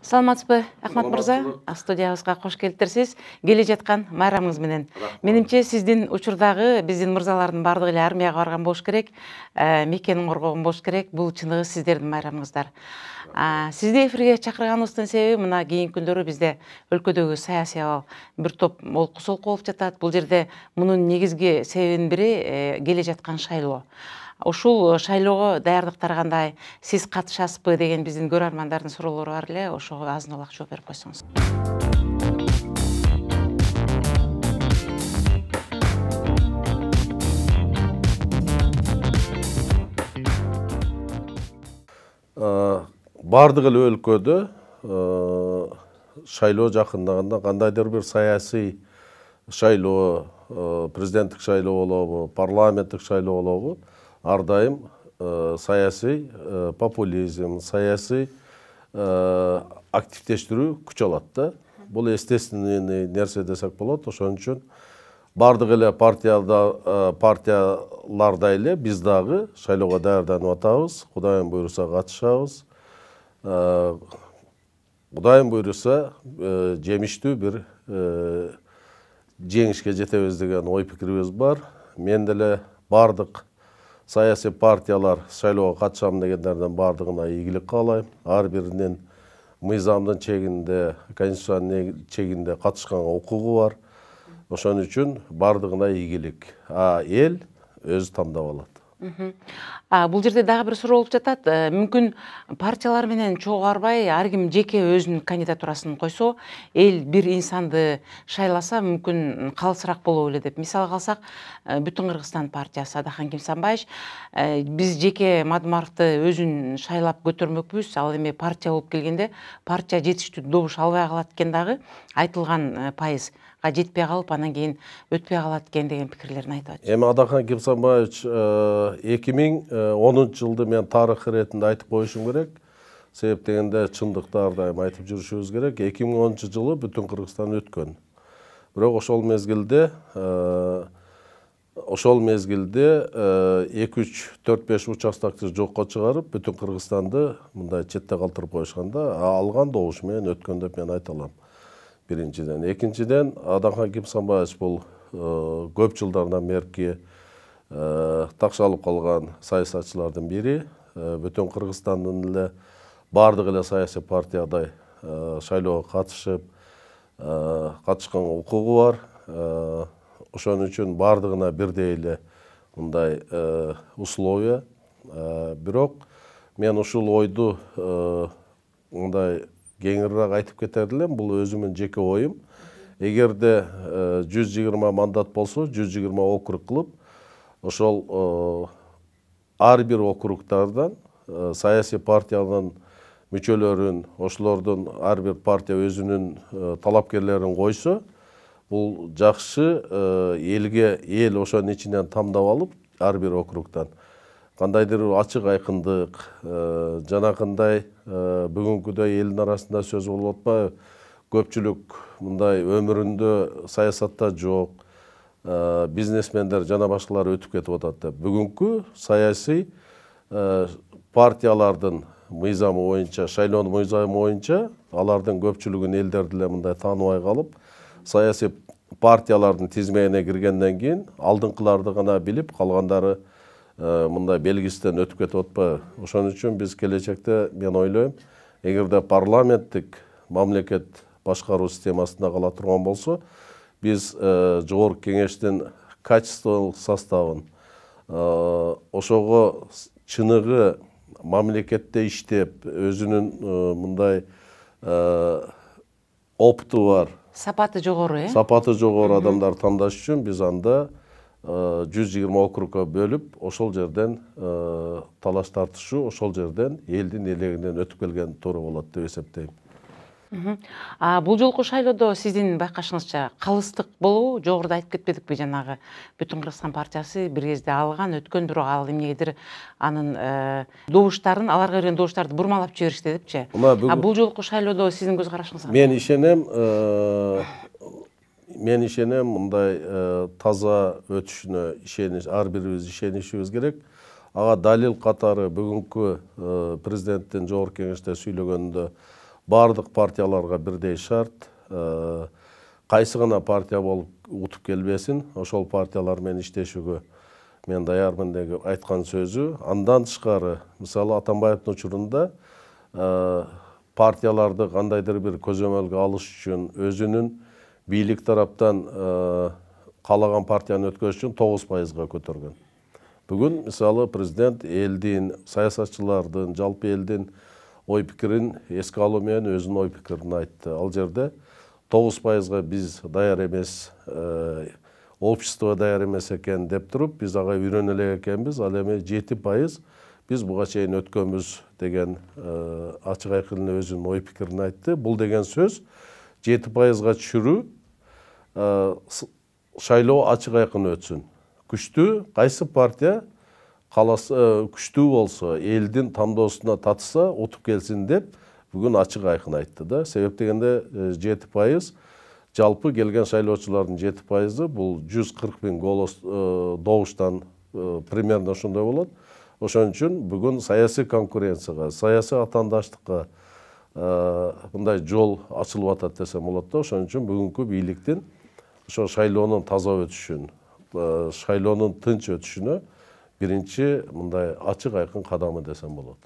Саламатсызбы, Ахмат мырза? Студиябызга кош келиптирсиз. Келе жаткан майрамыңыз менен. Менимче сиздин учурдагы биздин мырзалардын бардыгы эле армияга барган болуш керек, мекенин коргогон болуш керек. Бул чыныгы сиздердин майрамыңыздар. Сизди эфирге чакырганыбыздын себеби мына кийинки күндөрү бизде өлкөдөгү саясий абал бир топ олку солку болуп жатат. Бул жерде мунун негизги себебинин бири келе жаткан шайлоо. Ушул шайлоого даярдыктар кандай, сиз катышасызбы деген биздин көрөрмандардын суроолору бар эле, ошого азын улак жооп берип койсоңуз. Бардык эле өлкөдө шайлоо жакындаганда кандайдыр бир саясий шайлоо, президенттик шайлоо болобу, парламенттик шайлоо болобу, ар дайым саясий популизм, саясий активдештирүү күч алат да. Бул естественный нерсе десек болот. Ошон үчүн бардык эле партияларда эле биз дагы шайлоого даярданып атабыз. Кудайым буйруса катышабыз. Кудайым буйруса жемиштүү бир жеңишке жетебиз деген ой пикирибиз бар. Мен деле бардык саясий партиялар шайлоого катышам дегендердин бардыгына ийгилик каалайм. Ар биринин мыйзамдын чегинде, конституциянын чегинде катышканга укугу бар. Ошон үчүн бардыгына ийгилик. Эл өзү тандап алат. Бул жерде дагы бир суроо болуп жатат. Мүмкүн партиялар менен чогуу барбай, ар ким жеке өзүнүн кандидатурасын койсо, эл бир инсанды шайласа, мүмкүн калысыраак болобу эле деп. Мисалга алсак, Бүтүн Кыргызстан партиясы Адахан Кимсанбаевич, биз жеке Мадумаровду өзүн шайлап көтөрмөкпүз. Ал эми партия болуп келгенде, партия жетиштүү добуш албай калат экен дагы, айтылган пайызга жетпей калып, анан кийин өтпөй калат экен деген пикирлерин айтып атат. Эми Адахан Кимсанбаевич 2010 жылды мен тарых иретинде айтып коюшум керек. Себеп дегенде чындыкты ар дайым айтып жүрүшүбүз керек. 2010 жылы Бүтүн Кыргызстан өткөн. Бирок ошол мезгилде 2-3-4-5 участокты жокко чыгарып, Бүтүн Кыргызстанды мындай четте калтырып коюшканда, алган добуш менен өткөн деп мен айта алам. Биринчиден. Экинчиден, Адахан Кимсанбаевич бул көп жылдардан берки такшалып калган саясатчылардын бири. Бүтүн Кыргызстандын эле бардык эле саясий партиядай шайлоого катышканга укугу бар. Ошон үчүн бардыгына бирдей эле мындай условия. Бирок мен ушул ойду мындай кеңирээк айтып кетер элем. Бул өзүмдүн жеке оюм. Эгерде 120 мандат болсо, 120 округ кылып, ошол ар бир округдардан саясий партиянын мүчөлөрүн, ошолордун ар бир партия өзүнүн талапкерлерин койсо, бул жакшы эл ошонун ичинен тандап алып, ар бир округдан кандайдыр ачык айкындык, жанакындай бүгүнкүдөй элдин арасында сөз болуп атпайбы? Көпчүлүк мындай өмүрүндө саясатта жок, бизнесмендер жана башкалар өтүп кетип атат деп. Бүгүнкү саясий партиялардын мыйзамы боюнча, шайлоонун мыйзамы боюнча, алардын көпчүлүгүн элдер деле мындай тааныбай калып, саясий партиялардын тизмегине киргенден кийин алдыңкыларды гана билип, калгандары мындай белгисизден өтүп кетип атпайбы? Ошон үчүн биз келечекте, мен ойлойм, эгерде парламенттик мамлекет башкаруу системасында кала турган болсо, биз жогорку кеңештин качестволук составын, ошого чыныгы мамлекетте иштеп, өзүнүн мындай опыту бар, Сапаты жогору, сапаты жогору адамдар тандаш үчүн биз анда 120 округга бөлүп, ошол жерден талаш тартышуу, ошол жерден элдин элегинен өтүп келген туура болот деп эсептейм. Бул жолку шайлоодо сиздин байкашыңызча калыстык болобу? Жогоруда айтып кетпедикпи, жанагы Бүтүн Кыргызстан партиясы бир кезде алган, өткөн, бирок ал эмнегедир анын добуштарын, аларга берген добуштарды бурмалап жиберишти депчи. Бул жолку шайлоодо сиздин көз карашыңыз кандай? Мен ишенем, мындай таза өтүшүнө ар бирибиз ишенишибиз керек. Ага далил катары бүгүнкү президенттин жогорку кеңеште сүйлөгөнүндө бардык партияларга бирдей шарт. Кайсы гана партия болуп утуп келбесин, ошол партиялар менен иштешүүгө мен даярмын деген айткан сөзү. Андан тышкары, мисалы Атамбаевдин учурунда партияларды кандайдыр бир көзөмөлгө алыш үчүн өзүнүн бийлик тараптан каалаган партияны өткөрүш үчүн 9%га көтөргөн. Бүгүн мисалы президент элдин, саясатчылардын, жалпы элдин ой пикирин эске алуу менен өзүнүн ой пикирин айтты. Ал жерде 9%га биз даяр эмес, общество даяр эмес экен деп туруп, биз ага үйрөнө элек экенбиз. Ал эми 7% биз буга чейин өткөнбүз деген ачык айкын өзүнүн ой пикирин айтты. Бул деген сөз 7%га түшүрүү, шайлоо ачык айкын өтсүн. Күчтүү кайсы партия күчтүү болсо, элдин тандоосуна татса, утуп келсин деп бүгүн ачык айкын айтты да. Себеп дегенде 7% жалпы келген шайлоочулардын 7%, бул 140 000 голос добуштан примерно ошондой болот. Ошон үчүн бүгүн саясий конкуренцияга, саясий атаандаштыкка мындай жол ачылып атат десем болот да. Ошон үчүн бүгүнкү бийликтин ошо шайлоонун таза өтүшүн, шайлоонун тынч өтүшүнө биринчи мындай ачык айкын кадамы десем болот.